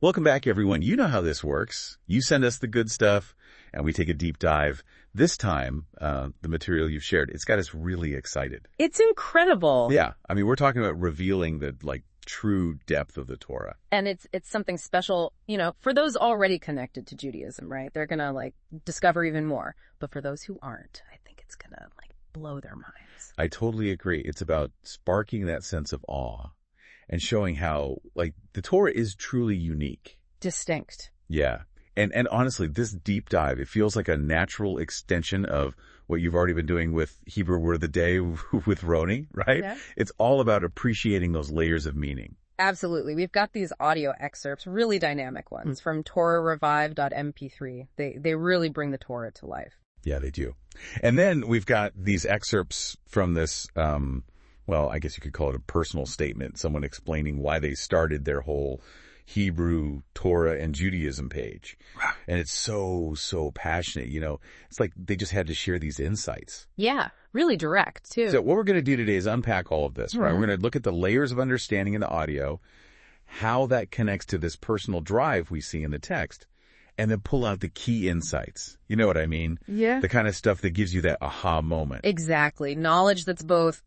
Welcome back, everyone. You know how this works. You send us the good stuff, and we take a deep dive. This time, the material you've shared, it's got us really excited. It's incredible. Yeah. I mean, we're talking about revealing the, true depth of the Torah. And it's something special, for those already connected to Judaism, right? They're going to, discover even more. But for those who aren't, I think it's going to, blow their minds. I totally agree. It's about sparking that sense of awe and showing how, the Torah is truly unique. Distinct. Yeah. And honestly, this deep dive, it feels like a natural extension of what you've already been doing with Hebrew Word of the Day with Roni, right? Yeah. It's all about appreciating those layers of meaning. Absolutely. We've got these audio excerpts, really dynamic ones, from Torah Revive.mp3. They really bring the Torah to life. Yeah, they do. And then we've got these excerpts from this, I guess you could call it a personal statement, someone explaining why they started their whole Hebrew, Torah, and Judaism page. And it's so passionate, It's like they just had to share these insights. Yeah, really direct, too. So what we're going to do today is unpack all of this, right? We're going to look at the layers of understanding in the audio, how that connects to this personal drive we see in the text, and then pull out the key insights. You know what I mean? Yeah. The kind of stuff that gives you that aha moment. Exactly. Knowledge that's both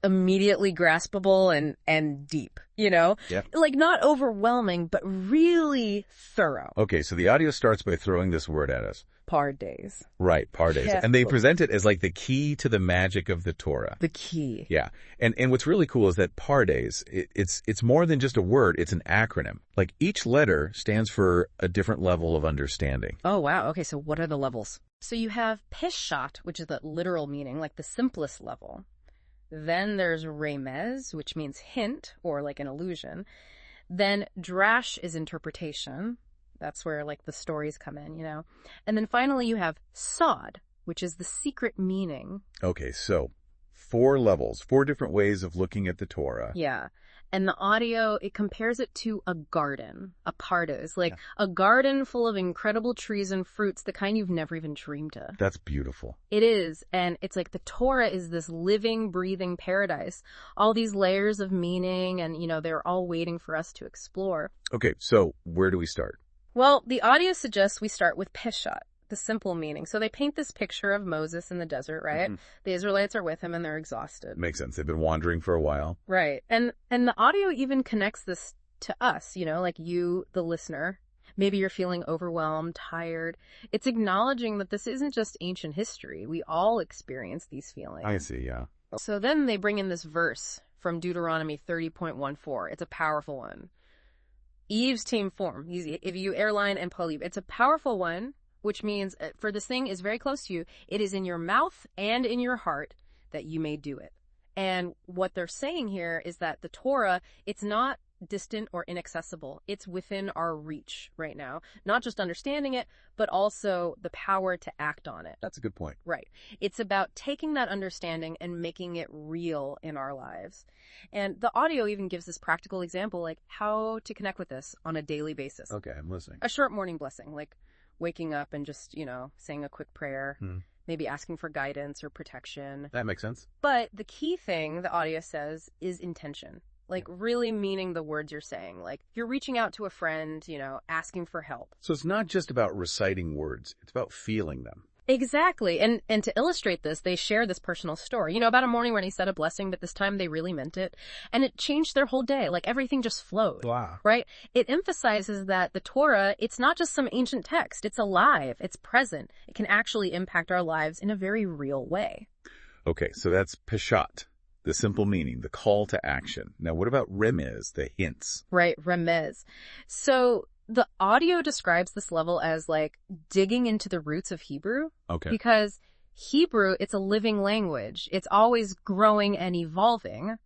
immediately graspable and deep, Yeah. Not overwhelming, but really thorough. Okay, so the audio starts by throwing this word at us. Pardes. Right, pardes. Yes. And they present it as the key to the magic of the Torah. The key. Yeah. And what's really cool is that pardes, it's more than just a word, it's an acronym. Each letter stands for a different level of understanding. Oh, wow. Okay, so what are the levels? So you have peshat, which is the literal meaning, the simplest level. Then there's remez, which means hint or an illusion. Then drash is interpretation. That's where the stories come in, And then finally you have sod, which is the secret meaning. Okay, so 4 levels, 4 different ways of looking at the Torah. Yeah. And the audio, it compares it to a garden, a pardes, a garden full of incredible trees and fruits, the kind you've never even dreamed of. That's beautiful. It is. And it's the Torah is this living, breathing paradise. All these layers of meaning and, they're all waiting for us to explore. Okay, so where do we start? Well, the audio suggests we start with peshat, the simple meaning. So they paint this picture of Moses in the desert, right? Mm-hmm. The Israelites are with him and they're exhausted. Makes sense. They've been wandering for a while. Right. And the audio even connects this to us, you, the listener. Maybe you're feeling overwhelmed, tired. It's acknowledging that this isn't just ancient history. We all experience these feelings. I see, yeah. So then they bring in this verse from Deuteronomy 30.14. It's a powerful one. Eve's team form. If you airline and polib. It's a powerful one, which means for this thing is very close to you. It is in your mouth and in your heart that you may do it. And what they're saying here is that the Torah, it's not distant or inaccessible. It's within our reach right now. Not just understanding it, but also the power to act on it. That's a good point. Right. It's about taking that understanding and making it real in our lives. And the audio even gives this practical example, how to connect with this on a daily basis. Okay, I'm listening. A short morning blessing, waking up and just, saying a quick prayer, maybe asking for guidance or protection. That makes sense. But the key thing, the audio says, is intention. Really meaning the words you're saying. You're reaching out to a friend, asking for help. So it's not just about reciting words. It's about feeling them. Exactly. And to illustrate this, they share this personal story. About a morning when he said a blessing, but this time they really meant it. And it changed their whole day. Everything just flowed. Wow. Right? It emphasizes that the Torah, it's not just some ancient text. It's alive. It's present. It can actually impact our lives in a very real way. Okay, so that's peshat. The simple meaning, the call to action. Now, what about remez, the hints? Right, remez. So the audio describes this level as digging into the roots of Hebrew. Okay. Because Hebrew, it's a living language. It's always growing and evolving.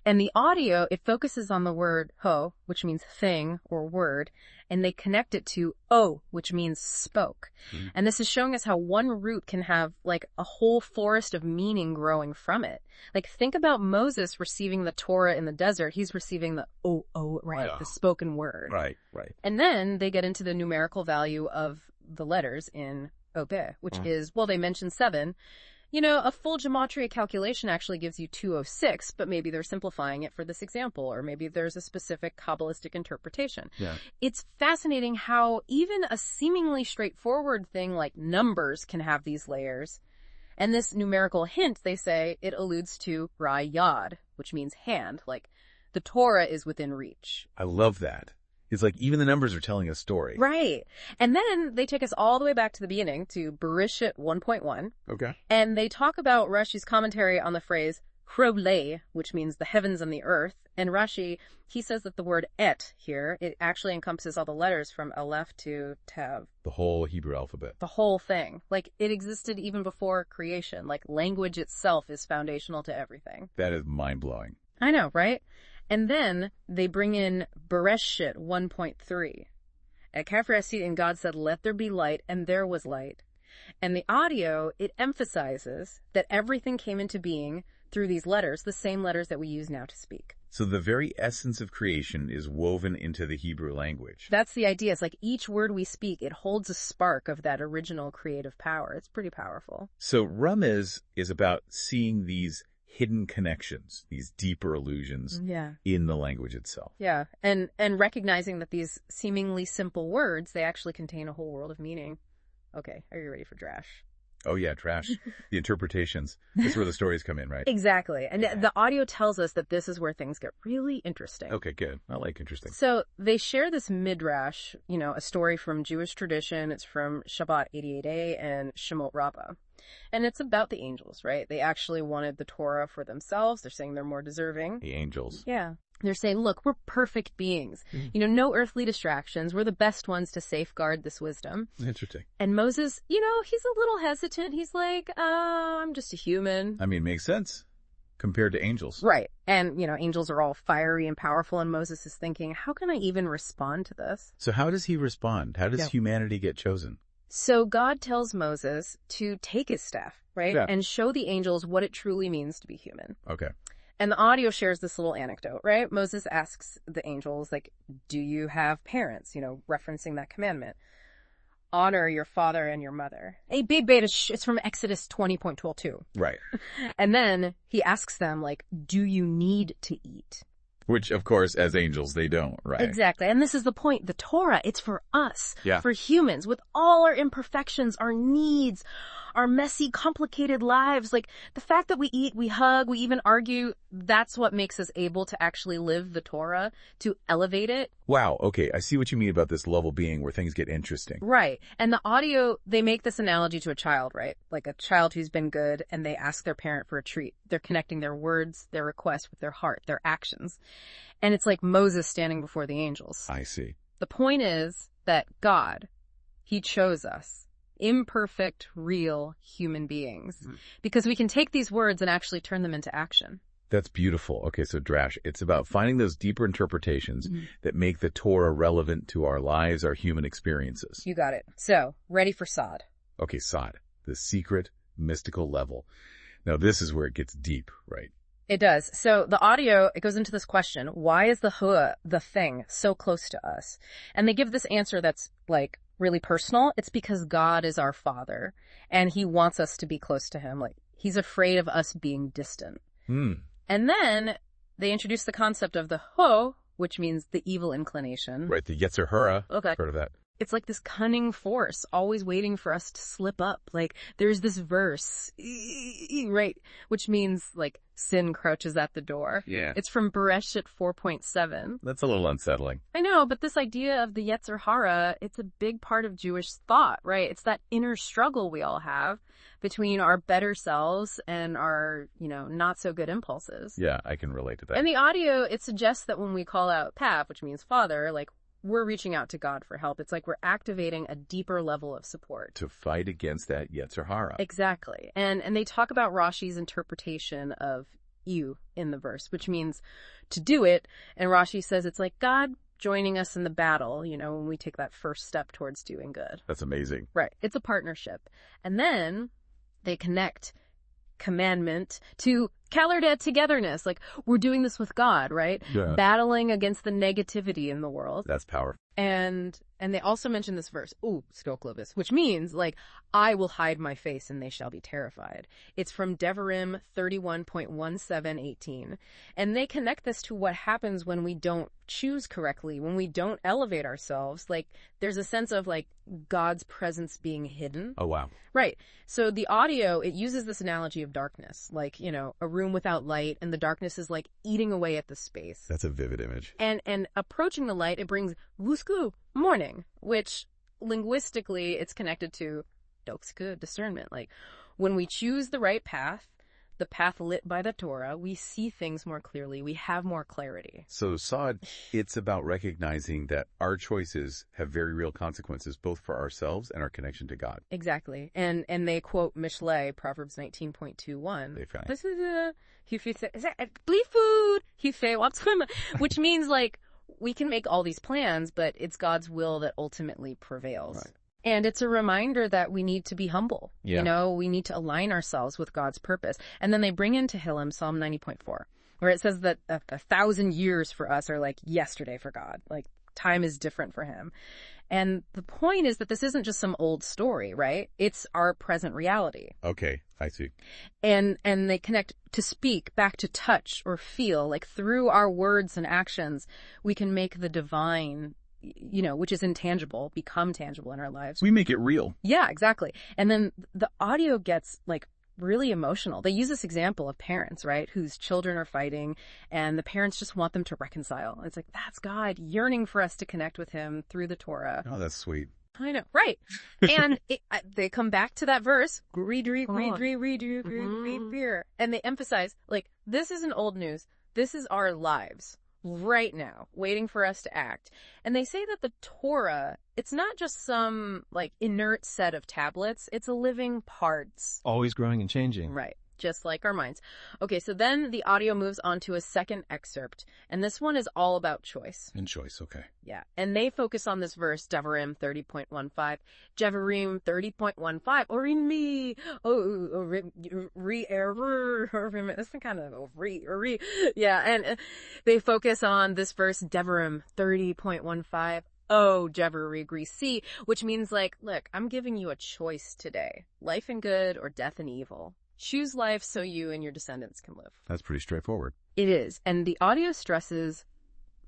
And the audio, it focuses on the word ho, which means thing or word, and they connect it to o, which means spoke. Mm-hmm. And this is showing us how one root can have a whole forest of meaning growing from it. Think about Moses receiving the Torah in the desert. He's receiving the o, right, the spoken word. Right. And then they get into the numerical value of the letters in Obeh, which is, they mention 7. You know, a full gematria calculation actually gives you 206, but maybe they're simplifying it for this example, or maybe there's a specific Kabbalistic interpretation. Yeah. It's fascinating how even a seemingly straightforward thing like numbers can have these layers. And this numerical hint, they say, it alludes to Ra Yad, which means hand, like the Torah is within reach. I love that. It's like even the numbers are telling a story. Right. And then they take us all the way back to the beginning, to Bereshit 1.1. Okay. And they talk about Rashi's commentary on the phrase Chrole, which means the heavens and the earth. And Rashi, he says that the word et here, it actually encompasses all the letters from Aleph to Tav. The whole Hebrew alphabet. The whole thing. Like, it existed even before creation. Like, language itself is foundational to everything. That is mind-blowing. I know, right? And then they bring in Bereshit 1.3. At Kafrasit, and God said, let there be light, and there was light. And the audio, it emphasizes that everything came into being through these letters, the same letters that we use now to speak. So the very essence of creation is woven into the Hebrew language. That's the idea. It's like each word we speak, it holds a spark of that original creative power. It's pretty powerful. So Ramez is about seeing these hidden connections, these deeper illusions in the language itself. Yeah, and recognizing that these seemingly simple words, they actually contain a whole world of meaning. Okay, are you ready for Drash? Oh yeah, trash. The interpretations. That's where the stories come in, right? Exactly. And the audio tells us that this is where things get really interesting. Okay, good. I like interesting. So they share this midrash, you know, a story from Jewish tradition. It's from Shabbat 88a and Shemot Rabbah. And it's about the angels, right? They actually wanted the Torah for themselves. They're saying they're more deserving. The angels. Yeah. They're saying, look, we're perfect beings. You know, no earthly distractions. We're the best ones to safeguard this wisdom. Interesting. And Moses, you know, he's a little hesitant. He's like, I'm just a human. I mean, makes sense compared to angels. Right. And, you know, angels are all fiery and powerful. And Moses is thinking, how can I even respond to this? So how does he respond? How does humanity get chosen? So God tells Moses to take his staff, right? Yeah. And show the angels what it truly means to be human. Okay. And the audio shares this little anecdote, right? Moses asks the angels, like, do you have parents? You know, referencing that commandment. Honor your father and your mother. Hey, big beta, it's from Exodus 20.12. Right. And then he asks them, like, do you need to eat? Which, of course, as angels, they don't, right? Exactly. And this is the point. The Torah, it's for us, Yeah. for humans, with all our imperfections, our needs, our messy, complicated lives. Like, the fact that we eat, we hug, we even argue, that's what makes us able to actually live the Torah, to elevate it. Wow. Okay. I see what you mean about this level being where things get interesting. Right. And the audio, they make this analogy to a child, right? Like a child who's been good and they ask their parent for a treat. They're connecting their words, their requests with their heart, their actions. And it's like Moses standing before the angels. I see. The point is that God, he chose us, imperfect, real human beings, because we can take these words and actually turn them into action. That's beautiful. Okay, so Drash, it's about finding those deeper interpretations that make the Torah relevant to our lives, our human experiences. You got it. So, ready for Sod. Okay, Sod, the secret, mystical level. Now, this is where it gets deep, right? It does. So the audio, it goes into this question, why is the hua, the thing, so close to us? And they give this answer that's like really personal. It's because God is our Father and he wants us to be close to him. Like, he's afraid of us being distant. And then they introduce the concept of the ho, which means the evil inclination. Right, the Yetzer Hara. Okay. Heard of that. It's like this cunning force always waiting for us to slip up. Like, there's this verse, right, which means like sin crouches at the door. Yeah. It's from Bereshit 4.7. That's a little unsettling. I know, but this idea of the Yetzer Hara, it's a big part of Jewish thought, right? It's that inner struggle we all have between our better selves and our, you know, not so good impulses. Yeah, I can relate to that. And the audio, it suggests that when we call out Pav, which means father, like, we're reaching out to God for help. It's like we're activating a deeper level of support. To fight against that Yetzer Hara. Exactly. And they talk about Rashi's interpretation of you in the verse, which means to do it. And Rashi says it's like God joining us in the battle, you know, when we take that first step towards doing good. That's amazing. Right. It's a partnership. And then they connect commandment to Kalardet togetherness. Like, we're doing this with God, right? Yeah. Battling against the negativity in the world. That's powerful. And And they also mention this verse, Skoklovis, which means, like, I will hide my face and they shall be terrified. It's from Devarim 31.1718. And they connect this to what happens when we don't choose correctly, when we don't elevate ourselves. Like, there's a sense of, like, God's presence being hidden. Oh, wow. Right. So the audio, it uses this analogy of darkness, like, you know, a room without light, and the darkness is, like, eating away at the space. That's a vivid image. And approaching the light, it brings vusku, morning, which linguistically it's connected to doksku, discernment. Like, when we choose the right path, the path lit by the Torah, we see things more clearly. We have more clarity. So, Saad, it's about recognizing that our choices have very real consequences, both for ourselves and our connection to God. Exactly. And they quote Mishlei, Proverbs 19.21. This is which means, like, we can make all these plans, but it's God's will that ultimately prevails. Right. And it's a reminder that we need to be humble. Yeah. You know, we need to align ourselves with God's purpose. And then they bring in Tehillim, Psalm 90.4, where it says that 1,000 years for us are like yesterday for God. Like, time is different for him. And the point is that this isn't just some old story, right? It's our present reality. Okay, I see. And they connect to speak, back to touch or feel. Like, through our words and actions, we can make the divine, you know, which is intangible, become tangible in our lives. We make it real. Yeah, exactly. And then the audio gets, like, really emotional. They use this example of parents, right, whose children are fighting, and the parents just want them to reconcile. It's like, that's God yearning for us to connect with him through the Torah. Oh, that's sweet. I know, right. And they come back to that verse, and they emphasize, like, this isn't old news. This is our lives right now, waiting for us to act. And they say that the Torah, it's not just some, like, inert set of tablets. It's a living parts. Always growing and changing. Right. Just like our minds. Okay, so then the audio moves on to a second excerpt, and this one is all about choice. And choice, okay. Yeah, and they focus on this verse, Devarim 30.15. Devarim 30.15, or in me, this is kind of yeah, and they focus on this verse, Devarim 30.15. Oh, Jeveri Greasy, which means, like, look, I'm giving you a choice today. Life and good or death and evil. Choose life so you and your descendants can live. That's pretty straightforward. It is. And the audio stresses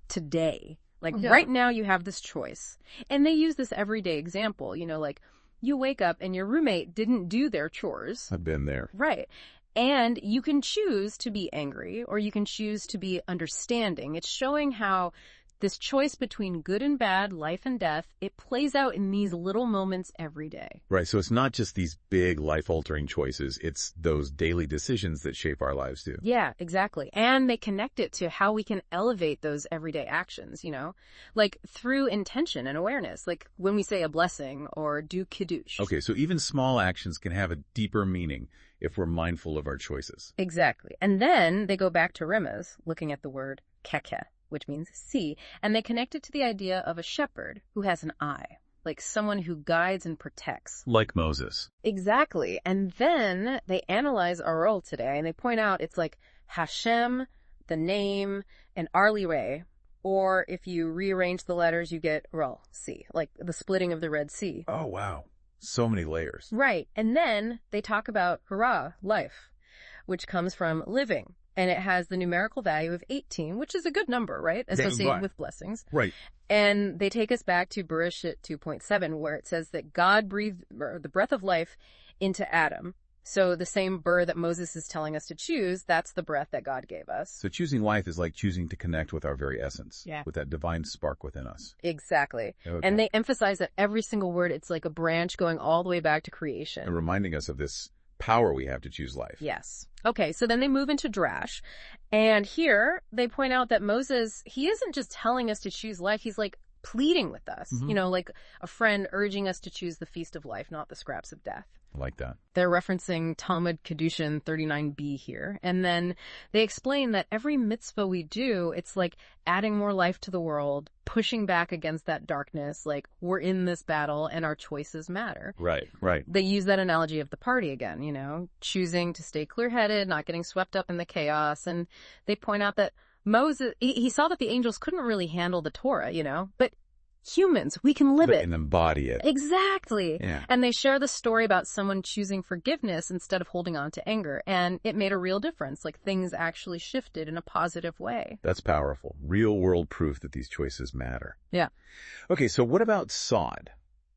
today. Like, right now you have this choice. And they use this everyday example. You know, like, you wake up and your roommate didn't do their chores. I've been there. Right. And you can choose to be angry or you can choose to be understanding. It's showing how this choice between good and bad, life and death, it plays out in these little moments every day. Right. So it's not just these big life-altering choices. It's those daily decisions that shape our lives too. Yeah, exactly. And they connect it to how we can elevate those everyday actions, you know, like through intention and awareness, like when we say a blessing or do kiddush. Okay. So even small actions can have a deeper meaning if we're mindful of our choices. Exactly. And then they go back to Remez, looking at the word keke, which means see, and they connect it to the idea of a shepherd who has an eye, like someone who guides and protects. Like Moses. Exactly. And then they analyze our role today, and they point out it's like Hashem, the name, and Arlire, or if you rearrange the letters, you get Rol, sea, like the splitting of the Red Sea. Oh, wow. So many layers. Right. And then they talk about hurrah, life, which comes from living. And it has the numerical value of 18, which is a good number, right? Associated with blessings. Right. And they take us back to Bereshit 2.7, where it says that God breathed the breath of life into Adam. So the same burr that Moses is telling us to choose, that's the breath that God gave us. So choosing life is like choosing to connect with our very essence. Yeah. With that divine spark within us. Exactly. Okay. And they emphasize that every single word, it's like a branch going all the way back to creation. And reminding us of this power we have to choose life. Yes. Okay, so then they move into Drash. And here they point out that Moses, he isn't just telling us to choose life. He's like pleading with us, you know, like a friend urging us to choose the feast of life, not the scraps of death. I like that. They're referencing Talmud Kedushin 39b here. And then they explain that every mitzvah we do, it's like adding more life to the world, pushing back against that darkness, like we're in this battle and our choices matter. Right, right. They use that analogy of the party again, you know, choosing to stay clear-headed, not getting swept up in the chaos. And they point out that Moses, he saw that the angels couldn't really handle the Torah, you know, but humans. We can live it. And embody it. Exactly. Yeah. And they share the story about someone choosing forgiveness instead of holding on to anger. And it made a real difference. Like, things actually shifted in a positive way. That's powerful. Real world proof that these choices matter. Yeah. Okay, so what about sod?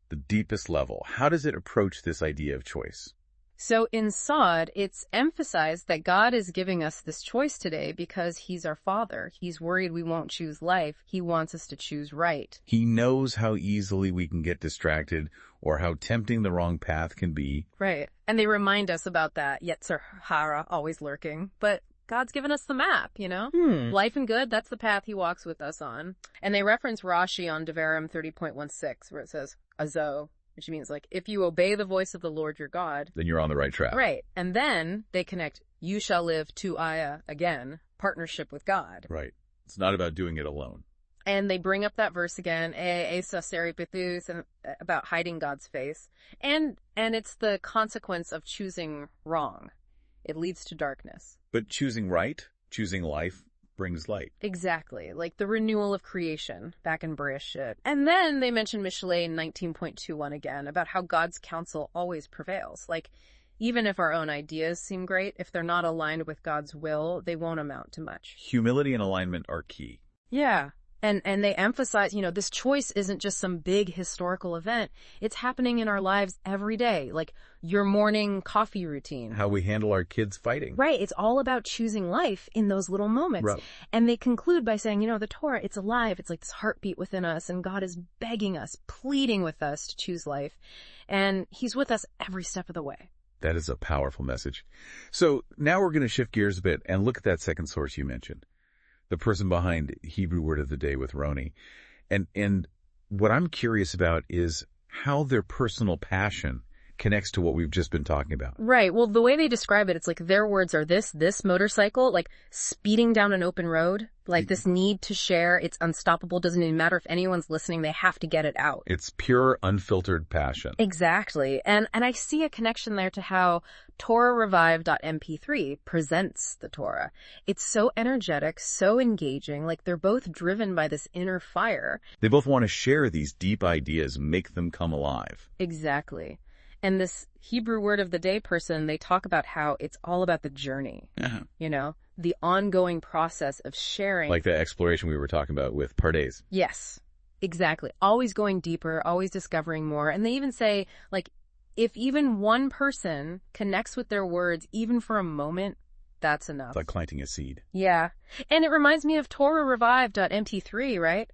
The deepest level. How does it approach this idea of choice? So in Sod, it's emphasized that God is giving us this choice today because he's our Father. He's worried we won't choose life. He wants us to choose right. He knows how easily we can get distracted or how tempting the wrong path can be. Right. And they remind us about that Yetzer Hara always lurking. But God's given us the map, you know? Life and good, that's the path he walks with us on. And they reference Rashi on Devarim 30.16, where it says, Azo, which means, like, if you obey the voice of the Lord your God, then you're on the right track. Right. And then they connect, you shall live to Aya again, partnership with God. Right. It's not about doing it alone. And they bring up that verse again, Esa Seri Bethus, and about hiding God's face. And it's the consequence of choosing wrong. It leads to darkness. But choosing right, choosing life, brings light. Exactly. Like the renewal of creation back in Bereshit. And then they mention Mishlei in 19.21 again about how God's counsel always prevails. Like, even if our own ideas seem great, if they're not aligned with God's will, they won't amount to much. Humility and alignment are key. Yeah. And they emphasize, you know, this choice isn't just some big historical event. It's happening in our lives every day, like your morning coffee routine. How we handle our kids fighting. Right. It's all about choosing life in those little moments. Right. And they conclude by saying, you know, the Torah, it's alive. It's like this heartbeat within us, and God is begging us, pleading with us to choose life. And he's with us every step of the way. That is a powerful message. So now we're going to shift gears a bit and look at that second source you mentioned. The person behind Hebrew Word of the Day with Roni. And what I'm curious about is how their personal passion connects to what we've just been talking about. Right. Well, the way they describe it, it's like their words are this motorcycle, like speeding down an open road, like this need to share. It's unstoppable. Doesn't even matter if anyone's listening. They have to get it out. It's pure, unfiltered passion. Exactly. And I see a connection there to how Torah Revive.mp3 presents the Torah. It's so energetic, so engaging, like they're both driven by this inner fire. They both want to share these deep ideas, make them come alive. Exactly. And this Hebrew Word of the Day person, they talk about how it's all about the journey, you know, the ongoing process of sharing. Like the exploration we were talking about with Pardes. Yes, exactly. Always going deeper, always discovering more. And they even say, like, if even one person connects with their words, even for a moment, that's enough. It's like planting a seed. Yeah. And it reminds me of Torah Revive.mp3, right?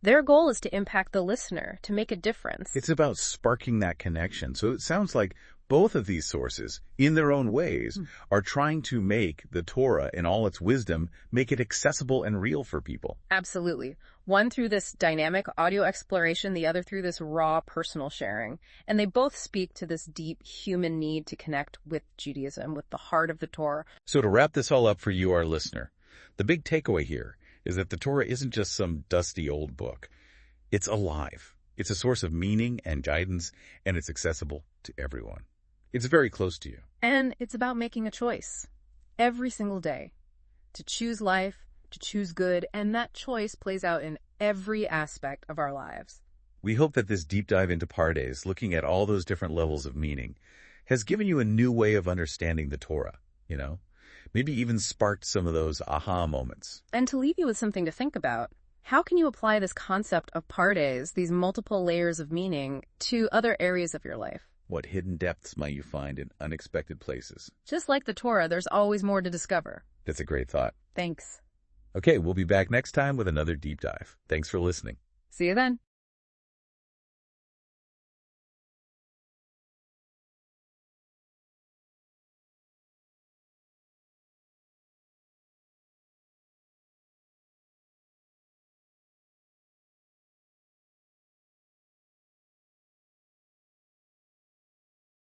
Their goal is to impact the listener, to make a difference. It's about sparking that connection. So it sounds like both of these sources, in their own ways, are trying to make the Torah, in all its wisdom, make it accessible and real for people. Absolutely. One through this dynamic audio exploration, the other through this raw personal sharing. And they both speak to this deep human need to connect with Judaism, with the heart of the Torah. So to wrap this all up for you, our listener, the big takeaway here is that the Torah isn't just some dusty old book. It's alive. It's a source of meaning and guidance, and it's accessible to everyone. It's very close to you. And it's about making a choice every single day to choose life, to choose good, and that choice plays out in every aspect of our lives. We hope that this deep dive into Pardes, looking at all those different levels of meaning, has given you a new way of understanding the Torah, you know? Maybe even sparked some of those aha moments. And to leave you with something to think about, how can you apply this concept of Pardes, these multiple layers of meaning, to other areas of your life? What hidden depths might you find in unexpected places? Just like the Torah, there's always more to discover. That's a great thought. Thanks. Okay, we'll be back next time with another deep dive. Thanks for listening. See you then.